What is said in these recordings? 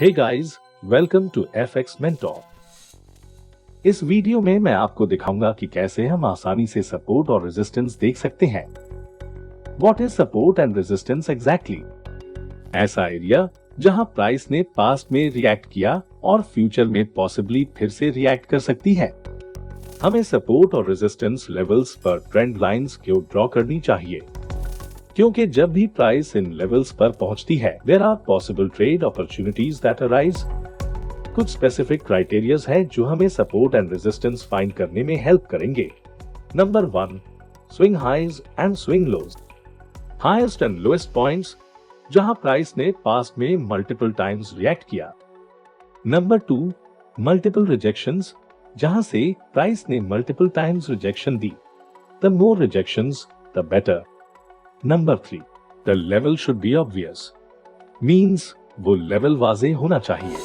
Hey guys, welcome to FX Mentor. इस video में मैं आपको दिखाऊंगा कि कैसे हम आसानी से सपोर्ट और रेजिस्टेंस देख सकते हैं। What is support and resistance exactly? ऐसा एरिया जहां प्राइस ने पास्ट में रिएक्ट किया और फ्यूचर में पॉसिबली फिर से रिएक्ट कर सकती है। हमें सपोर्ट और रेजिस्टेंस लेवल्स पर ट्रेंड लाइंस क्यों ड्रॉ करनी चाहिए? क्योंकि जब भी प्राइस इन लेवल्स पर पहुंचती है, there are possible trade opportunities that arise. कुछ स्पेसिफिक क्राइटेरियाज है जो हमें सपोर्ट एंड रेजिस्टेंस फाइंड करने में हेल्प करेंगे। Number 1, swing highs and swing lows. Highest and lowest points जहां प्राइस ने पास्ट में मल्टीपल टाइम्स रिएक्ट किया। नंबर 2, मल्टीपल रिजेक्शंस, जहां से प्राइस ने मल्टीपल टाइम्स रिजेक्शन दी। The more rejections the better. Number 3, the level should be obvious, means वो level वाजे होना चाहिए।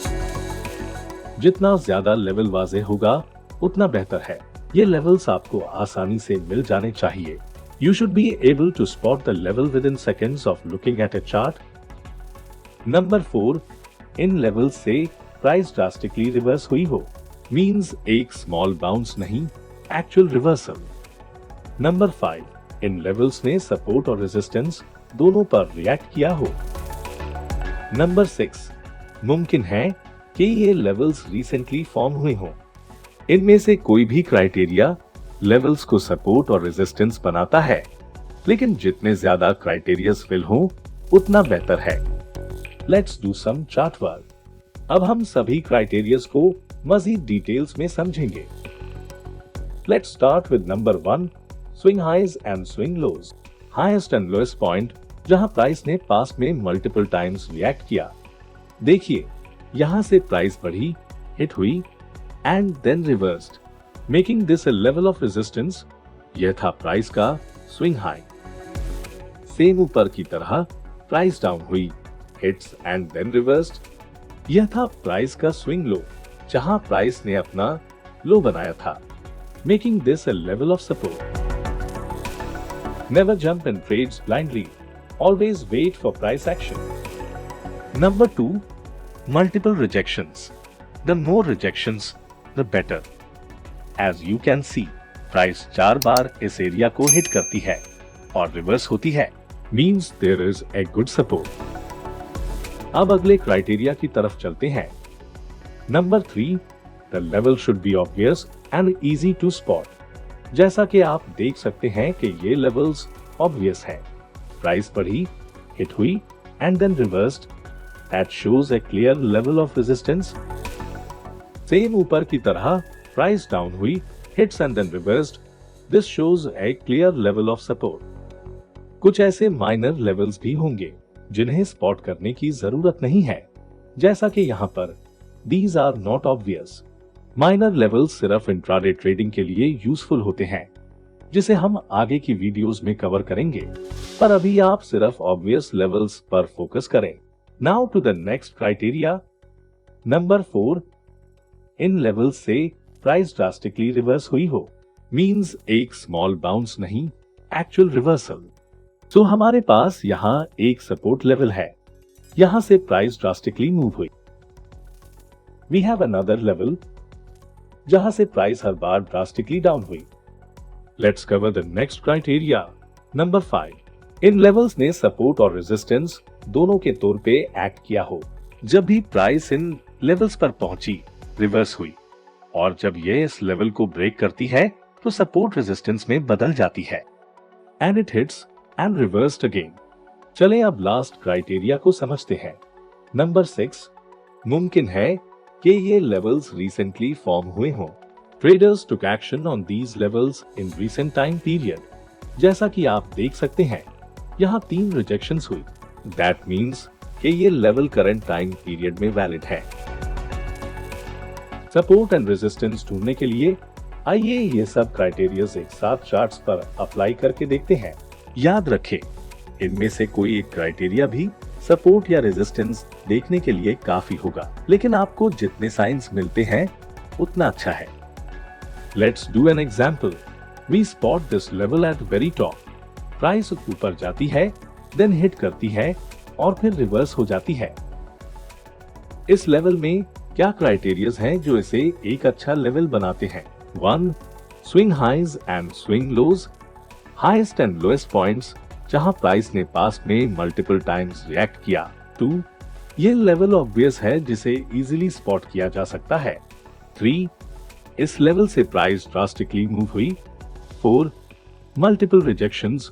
जितना ज्यादा लेवल वाजे होगा उतना बेहतर है। ये लेवल्स आपको आसानी से मिल जाने चाहिए। You should be able to spot the level within seconds of looking at a chart. Number 4, in level से प्राइस ड्रास्टिकली रिवर्स हुई हो, मीन्स एक स्मॉल बाउंस नहीं, एक्चुअल रिवर्सल। नंबर 5, इन लेवल्स ने सपोर्ट और रेजिस्टेंस दोनों पर रिएक्ट किया हो। नंबर 6, मुमकिन है कि ये लेवल्स रिसेंटली फॉर्म हुए हों। इनमें से कोई भी क्राइटेरिया लेवल्स को सपोर्ट और रेजिस्टेंस बनाता है, लेकिन जितने ज्यादा क्राइटेरियाज फिल हों उतना बेहतर है। Let's do some chart work. अब हम सभी क्राइटेरियाज को मजीद डिटेल्स में समझेंगे। Let's start with number 1, swing highs and swing lows. Highest and lowest point जहां प्राइस ने पास्ट में मल्टीपल टाइम्स रिएक्ट किया। देखिए, यहां से प्राइस बढ़ी, हिट हुई and then reversed, making this a level of resistance. यह था प्राइस का स्विंग हाई। सेम ऊपर की तरह प्राइस डाउन हुई, हिट्स एंड देन रिवर्स्ड। यह था प्राइस का स्विंग लो, जहां प्राइस ने अपना लो बनाया था, making this a level of support. Never jump in trades blindly. Always wait for price action. Number 2, multiple rejections. The more rejections, the better. As you can see, price 4 बार इस area को hit करती है और reverse होती है, means there is a good support. अब अगले criteria की तरफ चलते हैं। Number 3, the level should be obvious and easy to spot. जैसा कि आप देख सकते हैं कि ये लेवल्स ऑब्वियस हैं। प्राइस बढ़ी, हिट हुई and then reversed, that shows a clear level of resistance. Same ऊपर की तरह प्राइस डाउन हुई, hits and then reversed, this shows a clear level of support. कुछ ऐसे माइनर लेवल्स भी होंगे जिन्हें स्पॉट करने की जरूरत नहीं है, जैसा कि यहाँ पर these are not obvious. Minor levels सिर्फ इंट्राडे ट्रेडिंग के लिए यूजफुल होते हैं, जिसे हम आगे की वीडियोस में कवर करेंगे, पर अभी आप सिर्फ ऑब्वियस लेवल्स पर फोकस करें। Now to the next criteria. Number 4, इन लेवल्स से प्राइस ड्रास्टिकली रिवर्स हुई हो, मींस एक स्मॉल बाउंस नहीं, एक्चुअल रिवर्सल। सो हमारे पास यहाँ एक सपोर्ट लेवल है, यहाँ से प्राइस ड्रास्टिकली मूव हुई। वी हैव अनदर लेवल जहां से प्राइस हर बार ड्रास्टिकली डाउन हुई। Let's cover the next criteria. Number 5, इन लेवल्स ने सपोर्ट और रेजिस्टेंस दोनों के तौर पे एक्ट किया हो। जब भी प्राइस इन लेवल्स पर पहुंची, रिवर्स हुई, और जब ये इस लेवल को ब्रेक करती है तो सपोर्ट रेजिस्टेंस में बदल जाती है and it hits and reversed again. चलें अब लास्ट क्राइटेरिया को समझते हैं। नंबर 6, मुमकिन है कि ये लेवल्स रिसेंटली फॉर्म हुए हों। Traders took action on these levels in recent time period. जैसा कि आप देख सकते हैं, यहाँ 3 रिजेक्शंस हुई। दैट मीन्स कि ये लेवल करंट टाइम पीरियड में वैलिड है। सपोर्ट एंड रेजिस्टेंस ढूंढने के लिए आइए ये सब क्राइटेरियाज एक साथ चार्ट्स पर अप्लाई करके देखते हैं। याद रखें, इनमें से कोई एक क्राइटेरिया भी सपोर्ट या रेजिस्टेंस देखने के लिए काफी होगा, लेकिन आपको जितने साइंस मिलते हैं उतना अच्छा है। Let's do an example. We spot this level at very top. Price ऊपर जाती है, देन हिट करती है और फिर रिवर्स हो जाती है। इस लेवल में क्या क्राइटेरियाज हैं जो इसे एक अच्छा लेवल बनाते हैं? 1. Swing highs and swing lows, highest and lowest points जहां प्राइस ने पास्ट में मल्टीपल टाइम्स रिएक्ट किया। 2. ये लेवल ऑब्वियस है जिसे इजीली स्पॉट किया जा सकता है। 3. इस लेवल से प्राइस ड्रास्टिकली मूव हुई। 4. मल्टीपल रिजेक्शंस,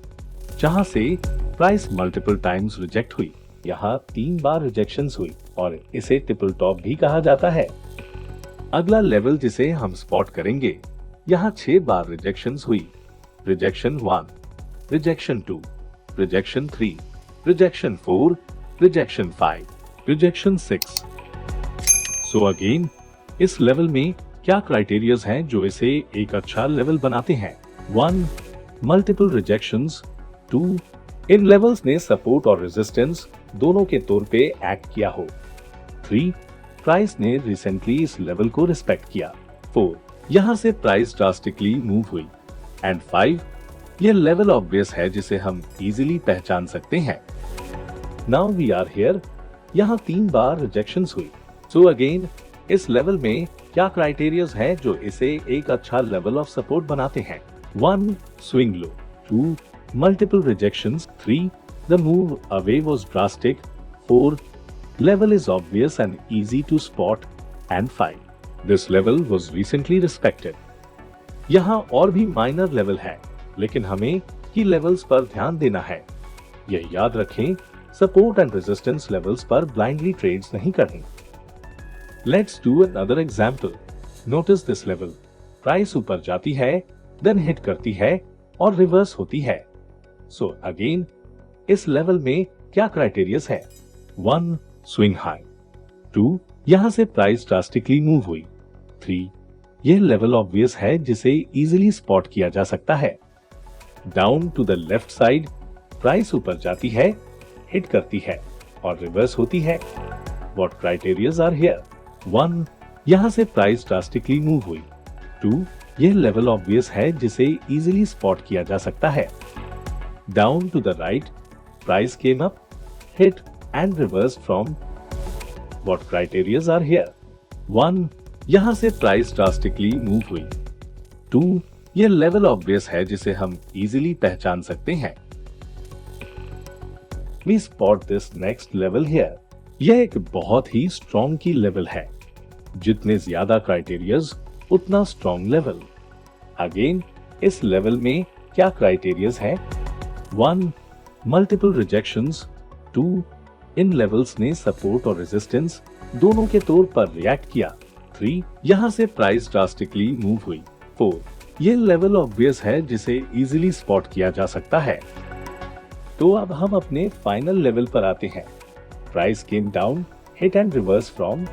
जहां से प्राइस मल्टीपल टाइम्स रिजेक्ट हुई। यहाँ 3 बार रिजेक्शंस हुई और इसे ट्रिपल टॉप भी कहा जाता है। अगला लेवल जिसे हम स्पॉट करेंगे, यहाँ 6 बार रिजेक्शंस हुई। Rejection 1, rejection 2, rejection 3, rejection 4, rejection 5, rejection 6। So again, इस लेवल में क्या क्राइटेरियाज हैं जो इसे एक अच्छा लेवल बनाते हैं? 1. Multiple rejections. 2. इन लेवल्स ने सपोर्ट और रेजिस्टेंस दोनों के तौर पे एक्ट किया हो। 3. प्राइस ने रिसेंटली इस लेवल को रिस्पेक्ट किया। 4. यहाँ से प्राइस ड्रास्टिकली मूव हुई। एंड 5. ये लेवल ऑब्वियस है जिसे हम इजीली पहचान सकते हैं। Now we are here. यहाँ 3 बार रिजेक्शंस हुई। सो अगेन, इस लेवल में क्या क्राइटेरियाज है जो इसे एक अच्छा लेवल ऑफ सपोर्ट बनाते हैं? 1. Swing low. 2. Multiple rejections. 3. The move away was drastic. 4. Level is obvious and easy to spot. And 5. This level was recently respected. यहाँ और भी माइनर लेवल है, लेकिन हमें की लेवल्स पर ध्यान देना है। यह याद रखें, सपोर्ट एंड रेजिस्टेंस लेवल्स पर ब्लाइंडली ट्रेड्स नहीं करनी। Let's do another example. Notice this level. Price ऊपर जाती है, देन हिट करती है और रिवर्स होती है। So again, इस लेवल में क्या क्राइटेरियाज है? 1. Swing high. 2. यहाँ से प्राइस ड्रास्टिकली मूव हुई। 3. यह लेवल ऑब्वियस है जिसे इजीली स्पॉट किया जा सकता है। Down to the left side, price ऊपर जाती है, हिट करती है और रिवर्स होती है। What criterias are here? 1. यहाँ से प्राइस ड्रास्टिकली मूव हुई। 2. यह लेवल ऑब्वियस है जिसे इजीली स्पॉट किया जा सकता है। Down to the right, price came up, hit and reversed from. What criterias are here? 1. यहाँ से प्राइस ड्रास्टिकली मूव हुई। 2. यह लेवल ऑब्वियस है जिसे हम इजीली पहचान सकते हैं। We spot this next level here. यह एक बहुत ही स्ट्रॉन्ग की लेवल है। जितने ज्यादा क्राइटेरियाज उतना स्ट्रॉन्ग लेवल। अगेन, इस लेवल में क्या क्राइटेरियाज है? 1. Multiple rejections. 2. इन लेवल्स ने सपोर्ट और रेजिस्टेंस दोनों के तौर पर रिएक्ट किया। 3. यहाँ से प्राइस ड्रास्टिकली मूव हुई। 4. ये लेवल ऑब्वियस है जिसे इजीली स्पॉट किया जा सकता है। तो अब हम अपने फाइनल लेवल पर आते हैं। Price came down, hit and reverse from.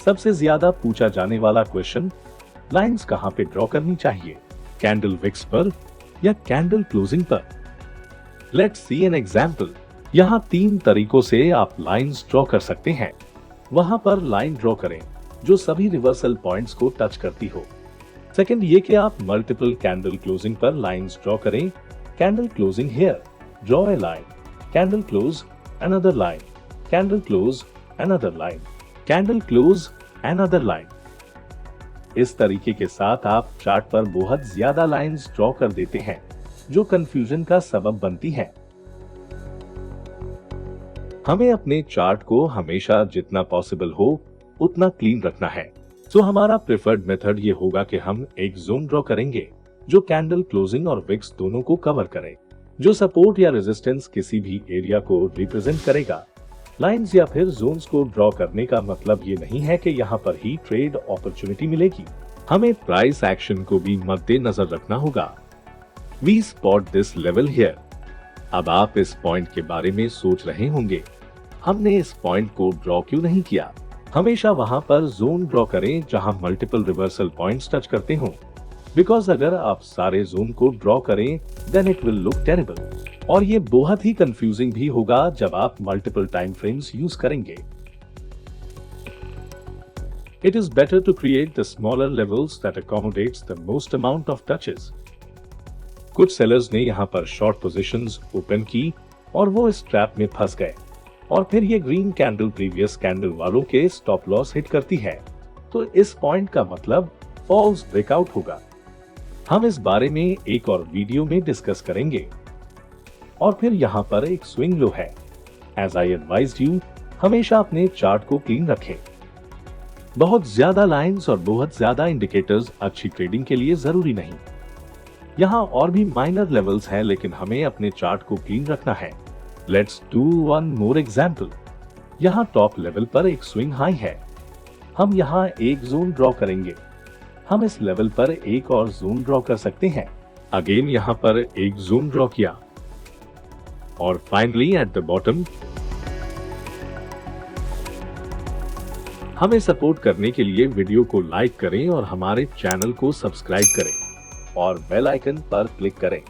सबसे ज्यादा पूछा जाने वाला क्वेश्चन, लाइंस कहां पे ड्रॉ करनी चाहिए? कैंडल विक्स पर या कैंडल क्लोजिंग पर? Let's see an example. यहाँ 3 तरीकों से आप लाइंस ड्रॉ कर सकते हैं। वहां पर लाइन ड्रॉ करें जो सभी रिवर्सल पॉइंट्स को टच करती हो। सेकंड ये कि आप मल्टीपल कैंडल क्लोजिंग पर लाइंस ड्रॉ करें। Candle closing here, draw a line, candle close, another line, candle close, another line, candle close, another line. इस तरीके के साथ आप चार्ट पर बहुत ज्यादा लाइंस ड्रॉ कर देते हैं जो कंफ्यूजन का सबब बनती है। हमें अपने चार्ट को हमेशा जितना पॉसिबल हो उतना क्लीन रखना है। तो हमारा प्रेफर्ड मेथड ये होगा कि हम एक जोन ड्रॉ करेंगे जो कैंडल क्लोजिंग और विक्स दोनों को कवर करे, जो सपोर्ट या रेजिस्टेंस किसी भी एरिया को रिप्रेजेंट करेगा। लाइंस या फिर जोन्स को ड्रॉ करने का मतलब ये नहीं है कि यहाँ पर ही ट्रेड अपॉर्चुनिटी मिलेगी। हमें प्राइस एक्शन को भी मद्देनजर रखना होगा। We spot this level here. अब आप इस पॉइंट के बारे में सोच रहे होंगे, हमने इस पॉइंट को ड्रॉ क्यों नहीं किया? हमेशा वहां पर जोन ड्रॉ करें जहां मल्टीपल रिवर्सल पॉइंट्स टच करते हों। बिकॉज अगर आप सारे जोन को ड्रॉ करें then it will look terrible, और ये बहुत ही कंफ्यूजिंग भी होगा जब आप मल्टीपल टाइम फ्रेम्स यूज करेंगे। It is better to create the smaller levels that accommodates the most amount of touches. कुछ सेलर्स ने यहाँ पर शॉर्ट पोजीशंस ओपन की और वो इस ट्रैप में फंस गए। और फिर ये ग्रीन कैंडल प्रीवियस कैंडल वालों के स्टॉप लॉस हिट करती है, तो इस पॉइंट का मतलब फॉल्स ब्रेकआउट होगा। हम इस बारे में एक और वीडियो में डिस्कस करेंगे। और फिर यहाँ पर एक स्विंग लो है। एज आई एडवाइज्ड यू, हमेशा अपने चार्ट को क्लीन रखें। बहुत ज्यादा लाइंस और बहुत ज्यादा इंडिकेटर्स अच्छी ट्रेडिंग के लिए जरूरी नहीं। यहाँ और भी माइनर लेवल्स हैं, लेकिन हमें अपने चार्ट को क्लीन रखना है। Let's do one more example. यहाँ टॉप लेवल पर एक स्विंग हाई है। हम यहाँ एक जोन ड्रॉ करेंगे। हम इस लेवल पर एक और जोन ड्रॉ कर सकते हैं। अगेन यहाँ पर एक जोन ड्रॉ किया और फाइनली एट द बॉटम। हमें सपोर्ट करने के लिए वीडियो को लाइक करें और हमारे चैनल को सब्सक्राइब करें और बेल आइकन पर क्लिक करें।